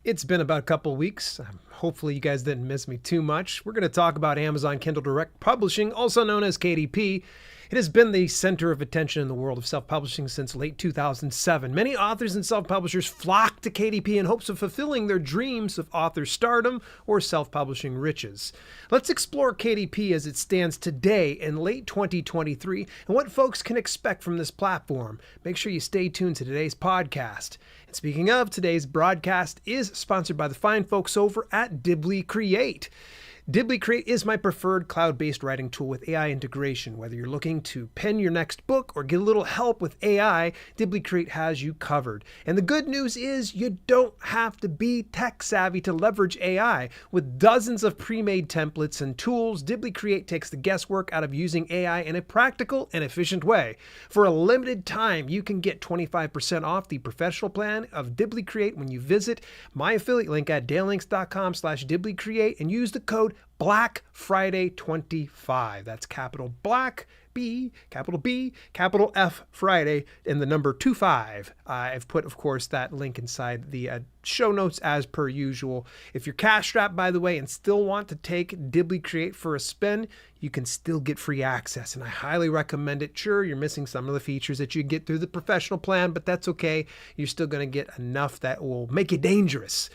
It's been about a couple of weeks. Hopefully you guys didn't miss me too much. We're going to talk about Amazon Kindle Direct Publishing, also known as KDP. It has been the center of attention in the world of self-publishing since late 2007. Many authors and self-publishers flock to KDP in hopes of fulfilling their dreams of author stardom or self-publishing riches. Let's explore KDP as it stands today in late 2023 and what folks can expect from this platform. Make sure you stay tuned to today's podcast. And speaking of, today's broadcast is sponsored by the fine folks over at Dibbly Create. Dibbly Create is my preferred cloud-based writing tool with AI integration. Whether you're looking to pen your next book or get a little help with AI, Dibbly Create has you covered. And the good news is you don't have to be tech savvy to leverage AI. With dozens of pre-made templates and tools, Dibbly Create takes the guesswork out of using AI in a practical and efficient way. For a limited time, you can get 25% off the professional plan of Dibbly Create when you visit my affiliate link at dalelinks.com/DibblyCreate and use the code Black Friday 25. That's capital Black B, capital F Friday, and the number 25. I've put, of course, that link inside the show notes as per usual. If you're cash strapped, by the way, and still want to take Dibbly Create for a spin, you can still get free access, and I highly recommend it. Sure, you're missing some of the features that you get through the professional plan, but that's okay. You're still going to get enough that will make you dangerous.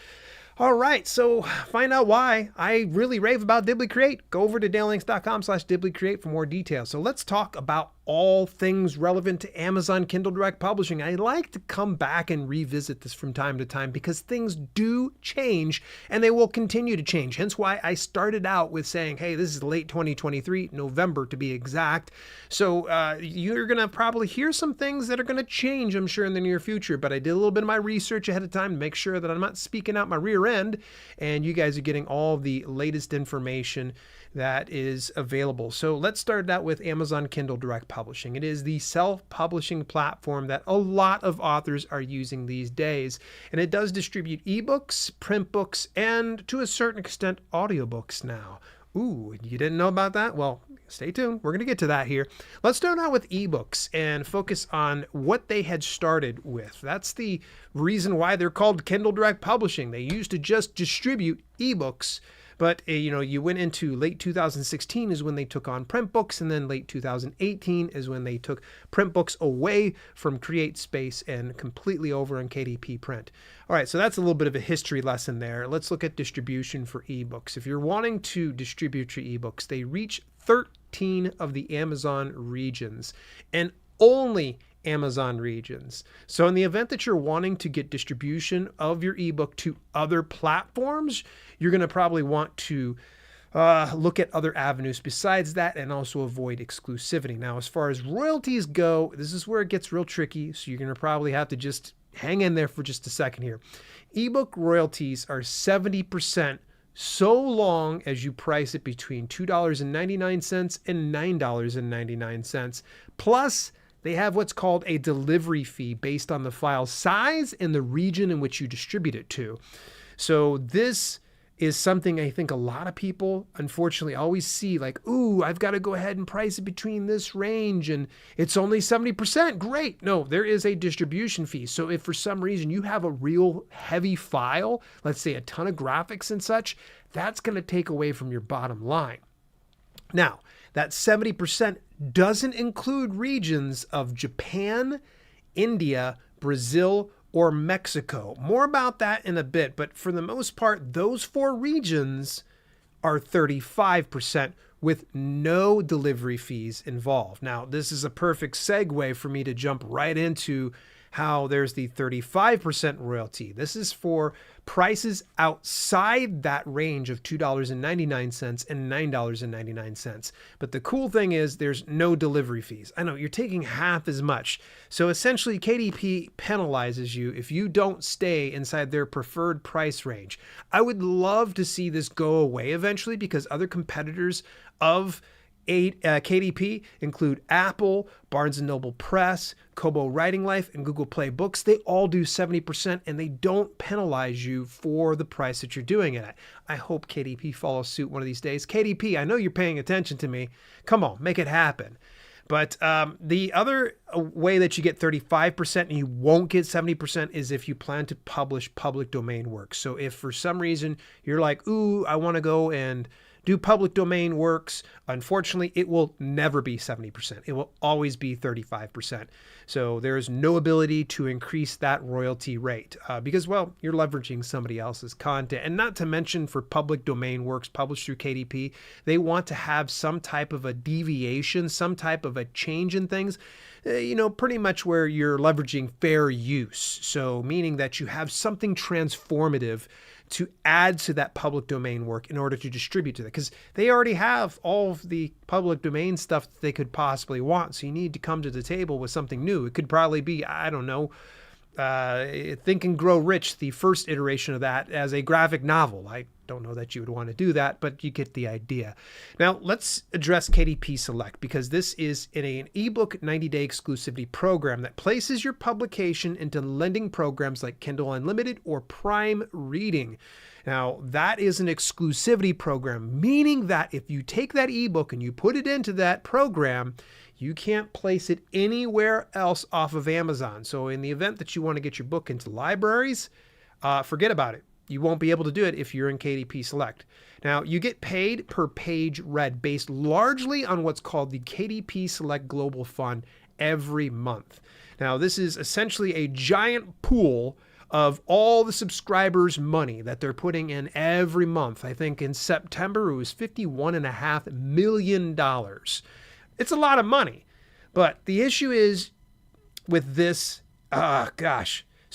All right, so find out why I really rave about Dibbly Create. Go over to dalelinks.com/DibblyCreate for more details. So let's talk about all things relevant to Amazon Kindle Direct Publishing. I like to come back and revisit this from time to time because things do change and they will continue to change. Hence why I started out with saying, hey, this is late 2023, November to be exact. So you're going to probably hear some things that are going to change, I'm sure, in the near future. But I did a little bit of my research ahead of time to make sure that I'm not speaking out my rear end and you guys are getting all the latest information that is available. So let's start out with Amazon Kindle Direct Publishing. It is the self-publishing platform that a lot of authors are using these days. And it does distribute ebooks, print books, and to a certain extent, audiobooks now. Ooh, you didn't know about that? Well, stay tuned. We're going to get to that here. Let's start out with ebooks and focus on what they had started with. That's the reason why they're called Kindle Direct Publishing. They used to just distribute ebooks, but you went into late 2016 is when they took on print books, and then late 2018 is when they took print books away from Create Space and completely over on KDP Print. All right, so that's a little bit of a history lesson there. Let's look at distribution for ebooks. If you're wanting to distribute your ebooks, they reach 13 of the Amazon regions, and only Amazon regions. So in the event that you're wanting to get distribution of your ebook to other platforms, you're going to probably want to look at other avenues besides that and also avoid exclusivity. Now, as far as royalties go, this is where it gets real tricky. So you're going to probably have to just hang in there for just a second here. Ebook royalties are 70% so long as you price it between $2.99 and $9.99. Plus, they have what's called a delivery fee based on the file size and the region in which you distribute it to. So this is something I think a lot of people, unfortunately, always see like, ooh, I've got to go ahead and price it between this range and it's only 70%. Great. No, there is a distribution fee. So if for some reason you have a real heavy file, let's say a ton of graphics and such, that's going to take away from your bottom line. Now, that 70% doesn't include regions of Japan, India, Brazil, or Mexico. More about that in a bit, but for the most part, those four regions are 35% with no delivery fees involved. Now, this is a perfect segue for me to jump right into how there's the 35% royalty. This is for prices outside that range of $2.99 and $9.99. But the cool thing is there's no delivery fees. I know you're taking half as much. So essentially KDP penalizes you if you don't stay inside their preferred price range. I would love to see this go away eventually because other competitors of KDP include Apple, Barnes & Noble Press, Kobo Writing Life, and Google Play Books. They all do 70% and they don't penalize you for the price that you're doing it at. I hope KDP follows suit one of these days. KDP, I know you're paying attention to me. Come on, make it happen. But the other way that you get 35% and you won't get 70% is if you plan to publish public domain works. So if for some reason you're like, ooh, I want to go and do public domain works, unfortunately, it will never be 70%. It will always be 35%. So there is no ability to increase that royalty rate because, well, you're leveraging somebody else's content. And not to mention for public domain works published through KDP, they want to have some type of a deviation, some type of a change in things, pretty much where you're leveraging fair use. So meaning that you have something transformative to add to that public domain work in order to distribute to it, because they already have all of the public domain stuff that they could possibly want. So you need to come to the table with something new. It could probably be, I don't know, Think and Grow Rich, the first iteration of that as a graphic novel. I don't know that you would want to do that, but you get the idea. Now let's address KDP Select, because this is an ebook 90-day exclusivity program that places your publication into lending programs like Kindle Unlimited or Prime Reading. Now that is an exclusivity program, meaning that if you take that ebook and you put it into that program, you can't place it anywhere else off of Amazon. So in the event that you want to get your book into libraries, forget about it. You won't be able to do it if you're in KDP Select. Now, you get paid per page read based largely on what's called the KDP Select Global Fund every month. Now, this is essentially a giant pool of all the subscribers' money that they're putting in every month. I think in September, it was $51.5 million. It's a lot of money. But the issue is with this,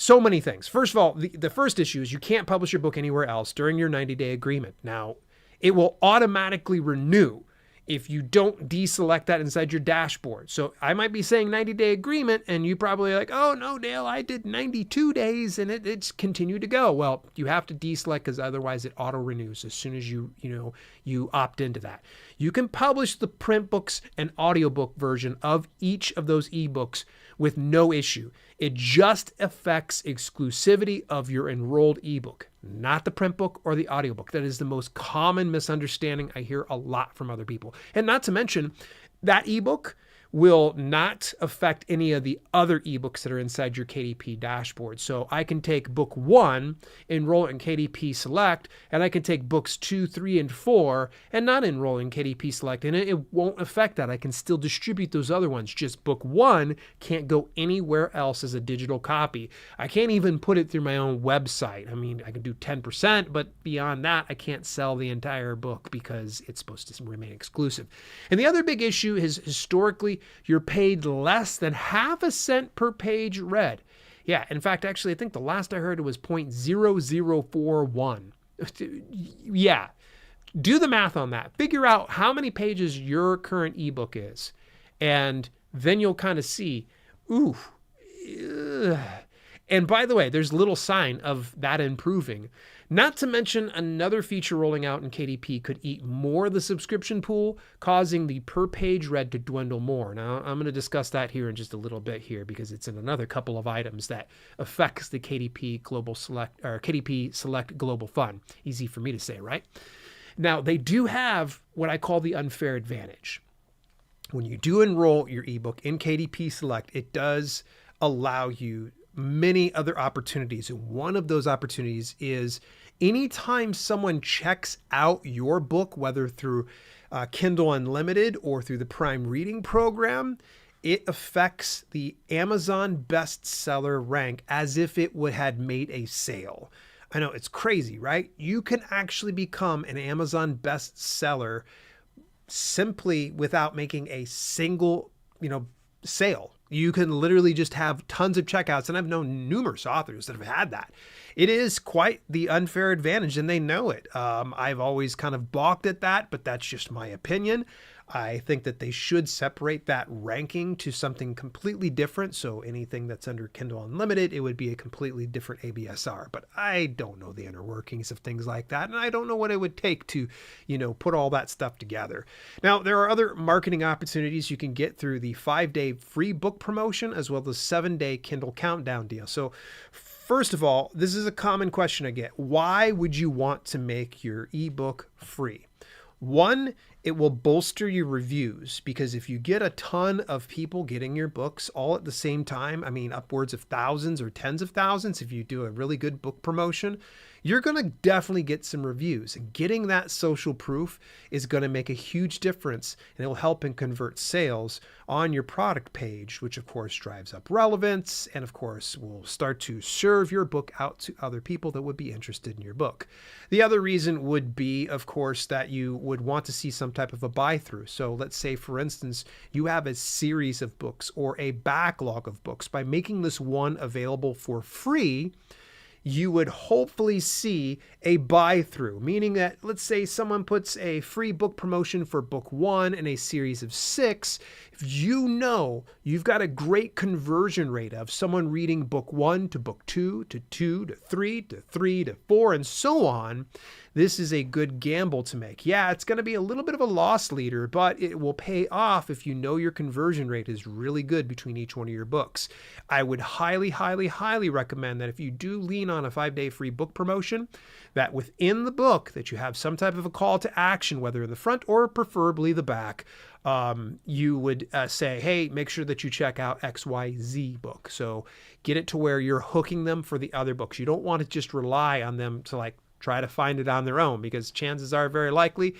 so many things. First of all, the first issue is you can't publish your book anywhere else during your 90-day agreement. Now, it will automatically renew if you don't deselect that inside your dashboard. So I might be saying 90-day agreement, and you probably like, oh no, Dale, I did 92 days and it's continued to go. Well, you have to deselect because otherwise it auto renews as soon as you opt into that. You can publish the print books and audiobook version of each of those ebooks with no issue. It just affects exclusivity of your enrolled ebook, not the print book or the audiobook. That is the most common misunderstanding I hear a lot from other people. And not to mention, that ebook will not affect any of the other ebooks that are inside your KDP dashboard. So I can take book 1, enroll it in KDP Select, and I can take books 2, 3, and 4 and not enroll in KDP Select, and it won't affect that. I can still distribute those other ones. Just book 1 can't go anywhere else as a digital copy. I can't even put it through my own website. I mean, I can do 10%, but beyond that, I can't sell the entire book because it's supposed to remain exclusive. And the other big issue is historically, you're paid less than half a cent per page read. Yeah, in fact, actually, I think the last I heard it was 0.0041. Yeah, do the math on that. Figure out how many pages your current ebook is, and then you'll kind of see, ooh. And by the way, there's little sign of that improving. Not to mention another feature rolling out in KDP could eat more of the subscription pool, causing the per page read to dwindle more. Now, I'm going to discuss that here in just a little bit here because it's in another couple of items that affects the KDP Select Global Fund. Easy for me to say, right? Now, they do have what I call the unfair advantage. When you do enroll your ebook in KDP Select, it does allow you many other opportunities. And one of those opportunities is anytime someone checks out your book, whether through Kindle Unlimited or through the Prime Reading program, it affects the Amazon bestseller rank as if it had made a sale. I know it's crazy, right? You can actually become an Amazon bestseller simply without making a single, sale. You can literally just have tons of checkouts, and I've known numerous authors that have had that. It is quite the unfair advantage, and they know it. I've always kind of balked at that, but that's just my opinion. I think that they should separate that ranking to something completely different. So anything that's under Kindle Unlimited, it would be a completely different ABSR. But I don't know the inner workings of things like that. And I don't know what it would take to, put all that stuff together. Now, there are other marketing opportunities you can get through the 5-day free book promotion, as well as the 7-day Kindle countdown deal. So first of all, this is a common question I get. Why would you want to make your ebook free? One, it will bolster your reviews, because if you get a ton of people getting your books all at the same time, I mean, upwards of thousands or tens of thousands, if you do a really good book promotion, you're going to definitely get some reviews. And getting that social proof is going to make a huge difference, and it will help and convert sales on your product page, which of course drives up relevance and of course will start to serve your book out to other people that would be interested in your book. The other reason would be, of course, that you would want to see some type of a buy through. So let's say, for instance, you have a series of books or a backlog of books. By making this one available for free, you would hopefully see a buy through, meaning that, let's say someone puts a free book promotion for book 1 in a series of 6. If you know you've got a great conversion rate of someone reading book 1 to book 2 to 2 to 3 to 3 to 4 and so on, this is a good gamble to make. Yeah, it's going to be a little bit of a loss leader, but it will pay off if you know your conversion rate is really good between each one of your books. I would highly, highly, highly recommend that if you do lean on a 5-day free book promotion, that within the book that you have some type of a call to action, whether in the front or preferably the back. You would say, hey, make sure that you check out XYZ book. So get it to where you're hooking them for the other books. You don't want to just rely on them to try to find it on their own, because chances are very likely,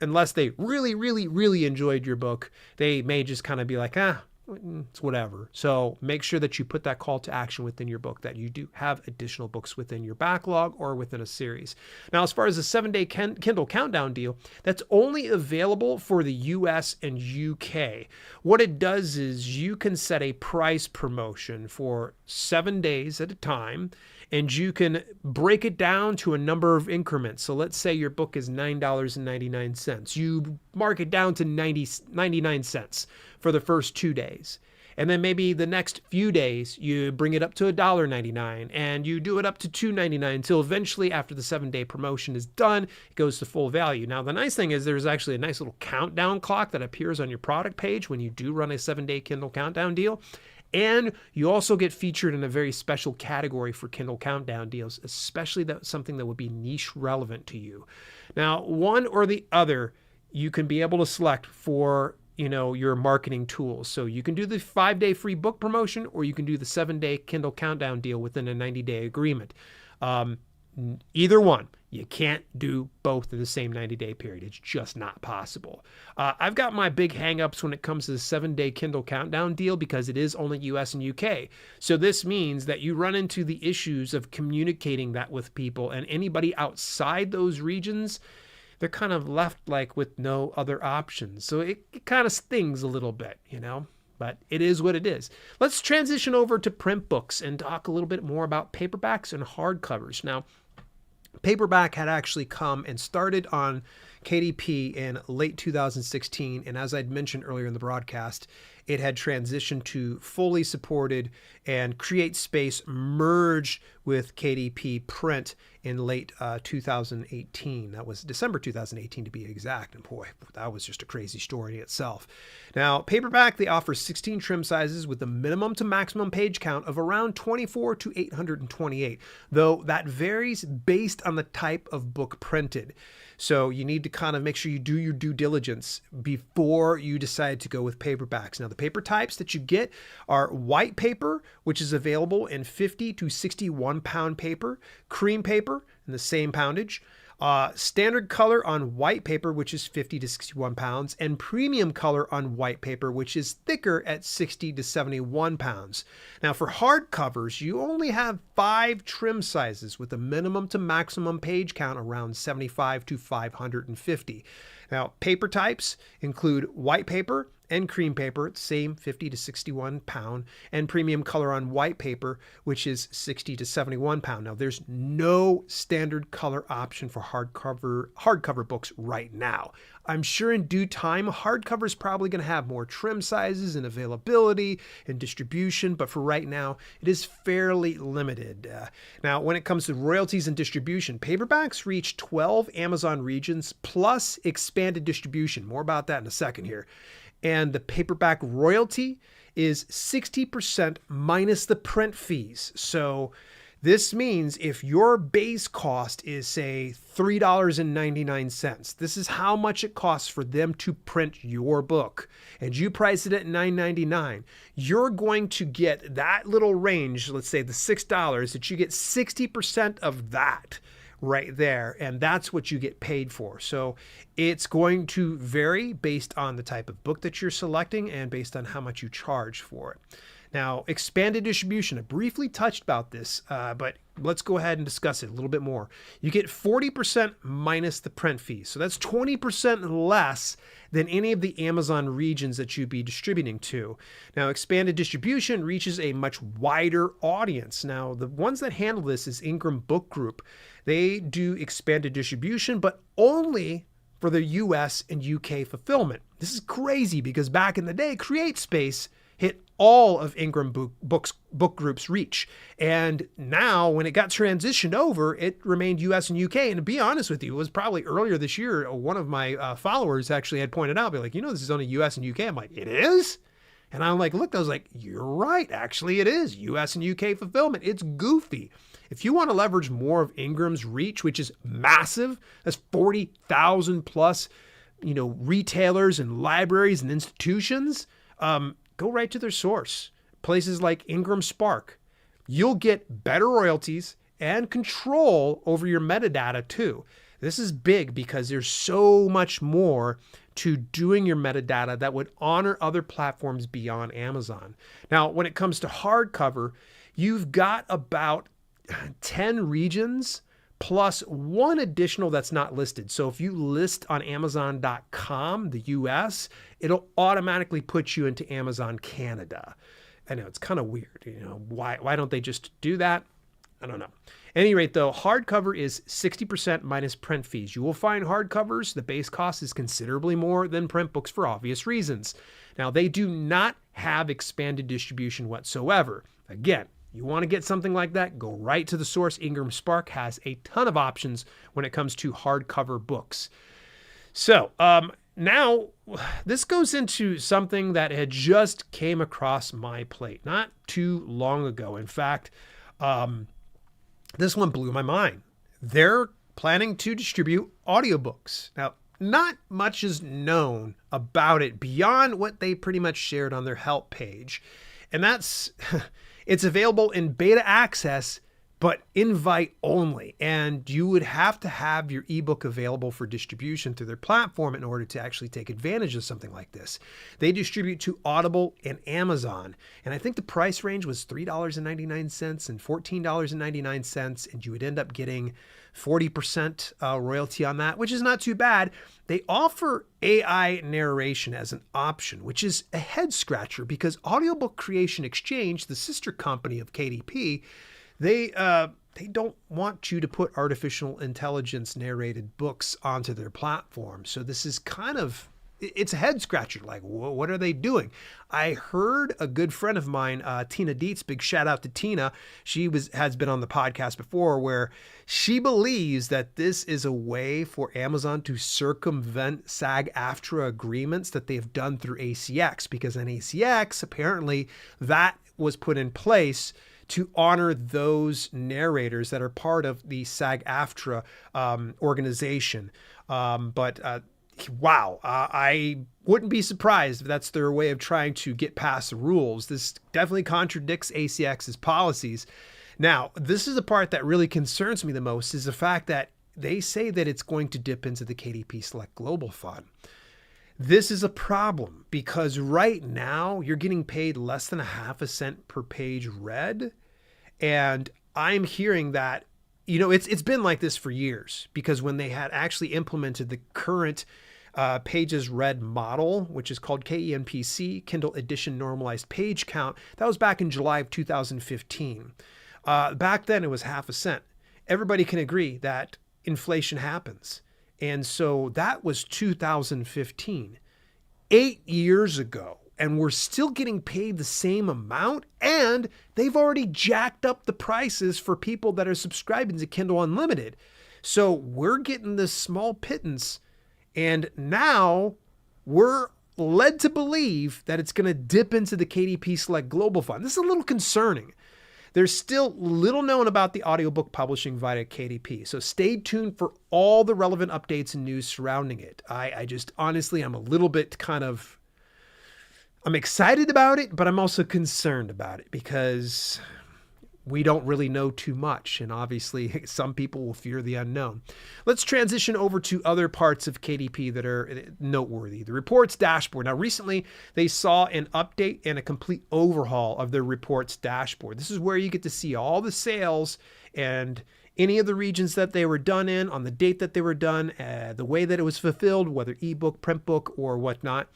unless they really, really, really enjoyed your book, they may just kind of be like, it's whatever. So make sure that you put that call to action within your book, that you do have additional books within your backlog or within a series. Now, as far as the 7-day Kindle countdown deal, that's only available for the US and UK. What it does is you can set a price promotion for 7 days at a time, and you can break it down to a number of increments. So let's say your book is $9.99. You mark it down to 99 cents for the first 2 days. And then maybe the next few days, you bring it up to $1.99, and you do it up to $2.99 until eventually, after the 7-day promotion is done, it goes to full value. Now, the nice thing is there's actually a nice little countdown clock that appears on your product page when you do run a 7-day Kindle countdown deal. And you also get featured in a very special category for Kindle countdown deals, especially something that would be niche relevant to you. Now, one or the other, you can be able to select for your marketing tools. So you can do the 5-day free book promotion, or you can do the 7-day Kindle countdown deal within a 90-day agreement. Either one. You can't do both in the same 90-day period. It's just not possible. I've got my big hangups when it comes to the 7-day Kindle countdown deal, because it is only US and UK. So this means that you run into the issues of communicating that with people, and anybody outside those regions, they're kind of left with no other options. So it kind of stings a little bit, but it is what it is. Let's transition over to print books and talk a little bit more about paperbacks and hardcovers. Now, paperback had actually come and started on KDP in late 2016. And as I'd mentioned earlier in the broadcast, it had transitioned to fully supported and Create Space merged with KDP print in late 2018. That was December 2018 to be exact. And boy, that was just a crazy story in itself. Now, paperback, they offer 16 trim sizes with a minimum to maximum page count of around 24 to 828, though that varies based on the type of book printed. So you need to kind of make sure you do your due diligence before you decide to go with paperbacks. Now, the paper types that you get are white paper, which is available in 50 to 61 pound paper, cream paper in the same poundage, standard color on white paper, which is 50 to 61 pounds, and premium color on white paper, which is thicker at 60 to 71 pounds. Now, for hardcovers, you only have 5 trim sizes with a minimum to maximum page count around 75 to 550. Now, paper types include white paper and cream paper, same 50 to 61 pound, and premium color on white paper, which is 60 to 71 pound. Now, there's no standard color option for hardcover books right now. I'm sure in due time, hardcover is probably going to have more trim sizes and availability and distribution, but for right now, it is fairly limited. Now, when it comes to royalties and distribution, paperbacks reach 12 Amazon regions plus expanded distribution. More about that in a second here. And the paperback royalty is 60% minus the print fees. So This means if your base cost is, say, $3.99, this is how much it costs for them to print your book, and you price it at $9.99, you're going to get that little range, let's say the $6, that you get 60% of that right there, and that's what you get paid for. So it's going to vary based on the type of book that you're selecting and based on how much you charge for it. Now, expanded distribution, I briefly touched about this, but let's go ahead and discuss it a little bit more. You get 40% minus the print fee. So that's 20% less than any of the Amazon regions that you'd be distributing to. Now, expanded distribution reaches a much wider audience. Now, the ones that handle this is Ingram Book Group. They do expanded distribution, but only for the US and UK fulfillment. This is crazy because back in the day, CreateSpace hit all of Ingram Book Group's reach. And now when it got transitioned over, it remained US and UK. And to be honest with you, it was probably earlier this year, one of my followers actually had pointed out, be like, this is only US and UK. I'm like, it is? And I'm like, look, I was like, you're right. Actually, it is US and UK fulfillment. It's goofy. If you want to leverage more of Ingram's reach, which is massive, that's 40,000 plus, retailers and libraries and institutions, go right to their source. Places like Ingram Spark. You'll get better royalties and control over your metadata too. This is big because there's so much more to doing your metadata that would honor other platforms beyond Amazon. Now, when it comes to hardcover, you've got about 10 regions plus one additional that's not listed. So if you list on Amazon.com, the US, it'll automatically put you into Amazon Canada. I know it's kind of weird. Why don't they just do that? I don't know. At any rate, though, hardcover is 60% minus print fees. You will find hardcovers, the base cost is considerably more than print books for obvious reasons. Now, they do not have expanded distribution whatsoever. Again, you want to get something like that, go right to the source. Ingram Spark has a ton of options when it comes to hardcover books. So now this goes into something that had just came across my plate not too long ago. In fact, this one blew my mind. They're planning to distribute audiobooks. Now, not much is known about it beyond what they pretty much shared on their help page. And that's... It's available in beta access, but invite only. And you would have to have your ebook available for distribution through their platform in order to actually take advantage of something like this. They distribute to Audible and Amazon. And I think the price range was $3.99 and $14.99. And you would end up getting 40% royalty on that, which is not too bad. They offer AI narration as an option, which is a head scratcher because Audiobook Creation Exchange, the sister company of KDP, they don't want you to put artificial intelligence narrated books onto their platform. So this is it's a head scratcher. Like, what are they doing? I heard a good friend of mine, Tina Dietz, big shout out to Tina. She has been on the podcast before, where she believes that this is a way for Amazon to circumvent SAG-AFTRA agreements that they've done through ACX, because in ACX, apparently that was put in place to honor those narrators that are part of the SAG-AFTRA organization. Wow, I wouldn't be surprised if that's their way of trying to get past the rules. This definitely contradicts ACX's policies. Now, this is the part that really concerns me the most, is the fact that they say that it's going to dip into the KDP Select Global Fund. This is a problem because right now you're getting paid less than 0.5 cents per page read. And I'm hearing that, it's been like this for years, because when they had actually implemented the current pages read model, which is called KENPC, Kindle Edition Normalized Page Count, that was back in July of 2015. Back then it was 0.5 cents. Everybody can agree that inflation happens. And so that was 2015, 8 years ago, and we're still getting paid the same amount, and they've already jacked up the prices for people that are subscribing to Kindle Unlimited. So we're getting this small pittance, and now we're led to believe that it's going to dip into the KDP Select Global Fund. This is a little concerning. There's still little known about the audiobook publishing via KDP, so stay tuned for all the relevant updates and news surrounding it. I just honestly, I'm a little bit I'm excited about it, but I'm also concerned about it because we don't really know too much, and obviously some people will fear the unknown. Let's transition over to other parts of KDP that are noteworthy. The reports dashboard. Now, recently they saw an update and a complete overhaul of their reports dashboard. This is where you get to see all the sales and any of the regions that they were done in, on the date that they were done, the way that it was fulfilled, whether ebook, print book, or whatnot.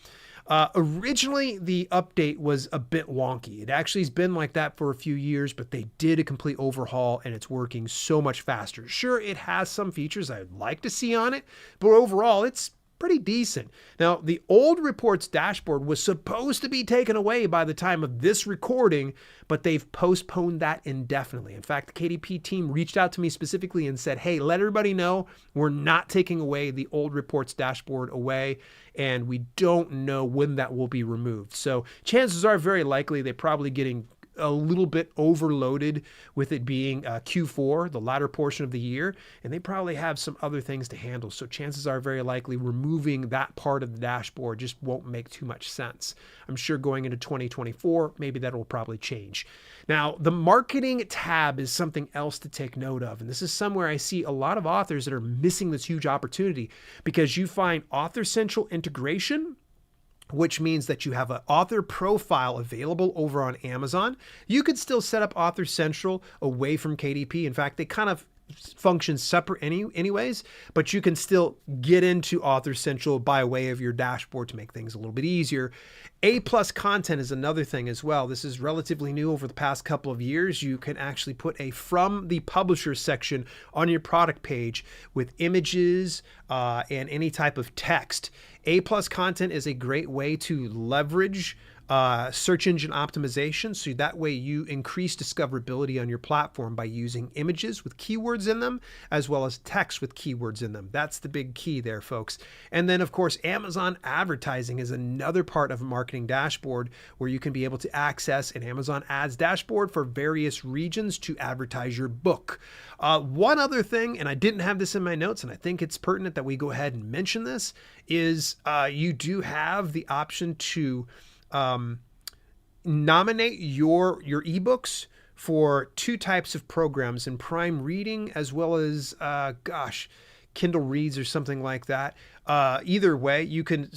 Originally, the update was a bit wonky. It actually has been like that for a few years, but they did a complete overhaul and it's working so much faster. Sure, it has some features I'd like to see on it, but overall, it's pretty decent. Now, the old reports dashboard was supposed to be taken away by the time of this recording, but they've postponed that indefinitely. In fact, the KDP team reached out to me specifically and said, hey, let everybody know we're not taking away the old reports dashboard away, and we don't know when that will be removed. So chances are very likely they're probably getting a little bit overloaded with it being Q4, the latter portion of the year, and they probably have some other things to handle. So chances are very likely removing that part of the dashboard just won't make too much sense. I'm sure going into 2024, maybe that will probably change. Now, the marketing tab is something else to take note of. And this is somewhere I see a lot of authors that are missing this huge opportunity because you find Author Central integration, which means that you have an author profile available over on Amazon. You could still set up Author Central away from KDP. In fact, they kind of function separate anyways, but you can still get into Author Central by way of your dashboard to make things a little bit easier. A+ content is another thing as well. This is relatively new over the past couple of years. You can actually put a from the publisher section on your product page with images and any type of text. A+ content is a great way to leverage search engine optimization. So that way you increase discoverability on your platform by using images with keywords in them, as well as text with keywords in them. That's the big key there, folks. And then of course, Amazon advertising is another part of a marketing dashboard where you can be able to access an Amazon ads dashboard for various regions to advertise your book. One other thing, and I didn't have this in my notes, and I think it's pertinent that we go ahead and mention this, is you do have the option to nominate your ebooks for two types of programs in Prime Reading as well as, Kindle Reads or something like that. Either way, you can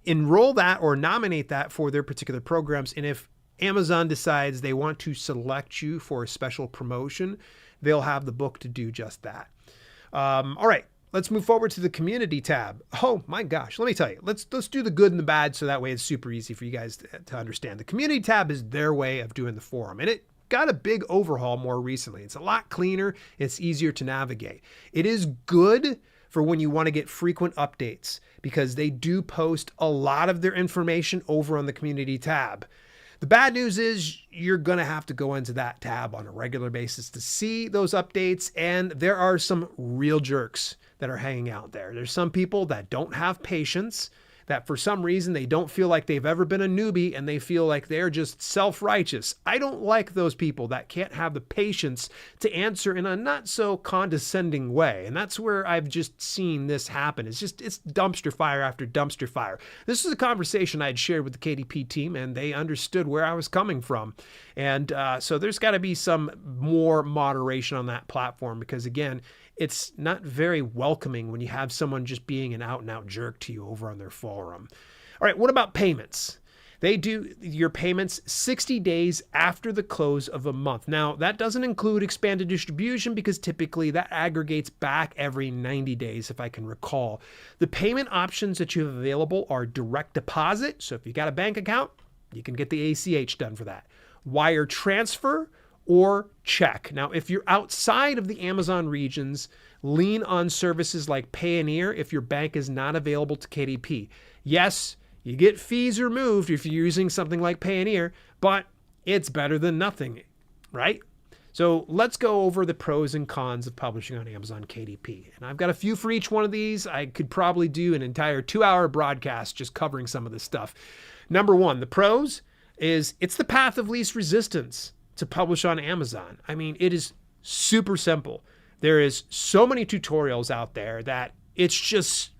enroll that or nominate that for their particular programs. And if Amazon decides they want to select you for a special promotion, they'll have the book to do just that. All right. Let's move forward to the community tab. Oh my gosh, let me tell you, let's do the good and the bad so that way it's super easy for you guys to understand. The community tab is their way of doing the forum, and it got a big overhaul more recently. It's a lot cleaner, it's easier to navigate. It is good for when you want to get frequent updates because they do post a lot of their information over on the community tab. The bad news is you're going to have to go into that tab on a regular basis to see those updates, and there are some real jerks that are hanging out there. There's some people that don't have patience, that for some reason they don't feel like they've ever been a newbie and they feel like they're just self-righteous. I don't like those people that can't have the patience to answer in a not so condescending way. And that's where I've just seen this happen. It's dumpster fire after dumpster fire. This is a conversation I had shared with the KDP team and they understood where I was coming from. And so there's got to be some more moderation on that platform because again, it's not very welcoming when you have someone just being an out-and-out jerk to you over on their forum. All right, what about payments? They do your payments 60 days after the close of a month. Now, that doesn't include expanded distribution because typically that aggregates back every 90 days, if I can recall. The payment options that you have available are direct deposit. So if you got a bank account, you can get the ACH done for that. Wire transfer, or check. Now, if you're outside of the Amazon regions, lean on services like Payoneer if your bank is not available to KDP. Yes, you get fees removed if you're using something like Payoneer, but it's better than nothing, right? So let's go over the pros and cons of publishing on Amazon KDP. And I've got a few for each one of these. I could probably do an entire 2-hour broadcast just covering some of this stuff. Number one, the pros is it's the path of least resistance. to publish on Amazon. I mean, it is super simple. There is so many tutorials out there that it's just,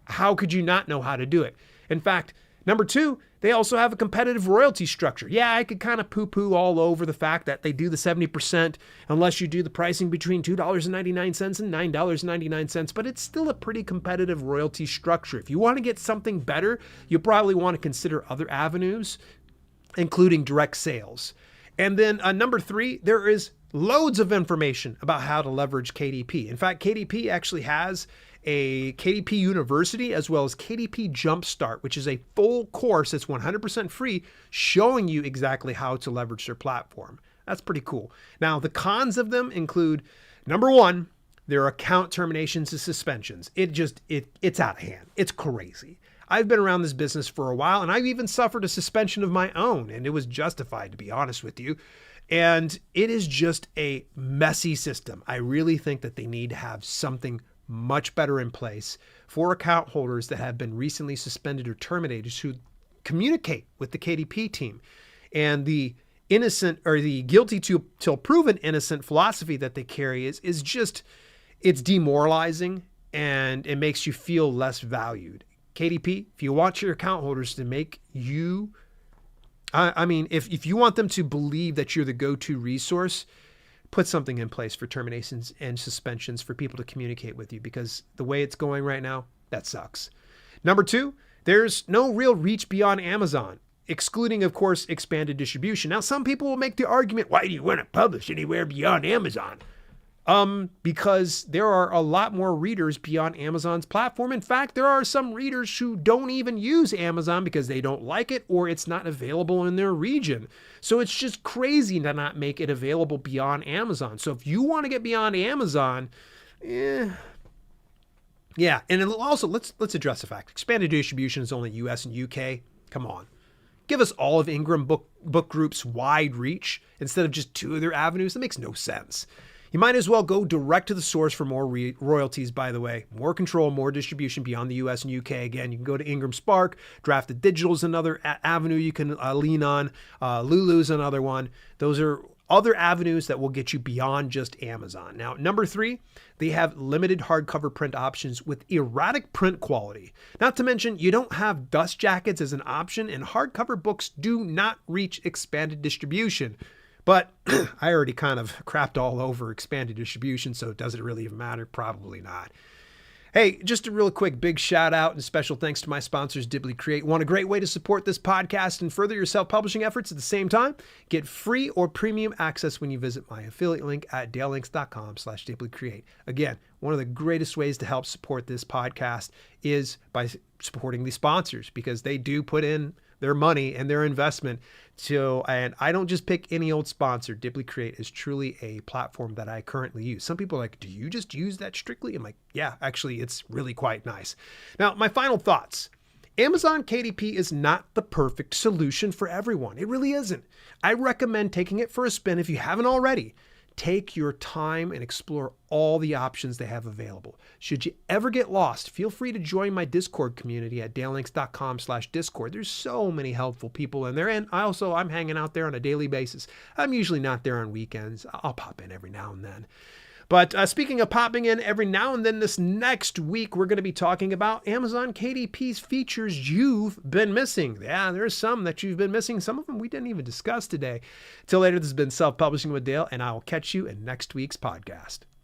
how could you not know how to do it? In fact, number two, they also have a competitive royalty structure. Yeah, I could kind of poo-poo all over the fact that they do the 70% unless you do the pricing between $2.99 and $9.99, but it's still a pretty competitive royalty structure. If you want to get something better, you probably want to consider other avenues, including direct sales. And then number three, there is loads of information about how to leverage KDP. In fact, KDP actually has a KDP University as well as KDP Jumpstart, which is a full course that's 100% free, showing you exactly how to leverage their platform. That's pretty cool. Now, the cons of them include, number one, their account terminations and suspensions. It's out of hand. It's crazy. I've been around this business for a while, and I've even suffered a suspension of my own, and it was justified, to be honest with you. And it is just a messy system. I really think that they need to have something much better in place for account holders that have been recently suspended or terminated to communicate with the KDP team. And the innocent or the guilty till proven innocent philosophy that they carry is just, it's demoralizing and it makes you feel less valued. KDP, if you want your account holders to make you, if you want them to believe that you're the go-to resource, put something in place for terminations and suspensions for people to communicate with you, because the way it's going right now, that sucks. Number two, there's no real reach beyond Amazon, excluding, of course, expanded distribution. Now, some people will make the argument, why do you want to publish anywhere beyond Amazon? Because there are a lot more readers beyond Amazon's platform. In fact, there are some readers who don't even use Amazon because they don't like it or it's not available in their region. So it's just crazy to not make it available beyond Amazon. So if you want to get beyond Amazon, yeah. And also let's address the fact expanded distribution is only US and UK. Come on. Give us all of Ingram Book Group's wide reach instead of just two of their avenues. That makes no sense. You might as well go direct to the source for more royalties, by the way. More control, more distribution beyond the US and UK. Again, you can go to Ingram Spark. Drafted Digital is another avenue you can lean on. Lulu's another one. Those are other avenues that will get you beyond just Amazon. Now, number three, they have limited hardcover print options with erratic print quality. Not to mention, you don't have dust jackets as an option, and hardcover books do not reach expanded distribution. But I already kind of crapped all over expanded distribution, so does it really even matter? Probably not. Hey, just a real quick big shout out and special thanks to my sponsors, Dibbly Create. Want a great way to support this podcast and further your self-publishing efforts at the same time? Get free or premium access when you visit my affiliate link at dalelinks.com/DibblyCreate. Again, one of the greatest ways to help support this podcast is by supporting the sponsors, because they do put in their money and their investment. And I don't just pick any old sponsor. Dibbly Create is truly a platform that I currently use. Some people are like, do you just use that strictly? I'm like, yeah, actually, it's really quite nice. Now, my final thoughts. Amazon KDP is not the perfect solution for everyone. It really isn't. I recommend taking it for a spin if you haven't already. Take your time and explore all the options they have available. Should you ever get lost, feel free to join my Discord community at dalelinks.com/Discord. There's so many helpful people in there. And I'm hanging out there on a daily basis. I'm usually not there on weekends. I'll pop in every now and then. But speaking of popping in every now and then, this next week, we're going to be talking about Amazon KDP's features you've been missing. Yeah, there's some that you've been missing. Some of them we didn't even discuss today. Till later, this has been Self-Publishing with Dale, and I will catch you in next week's podcast.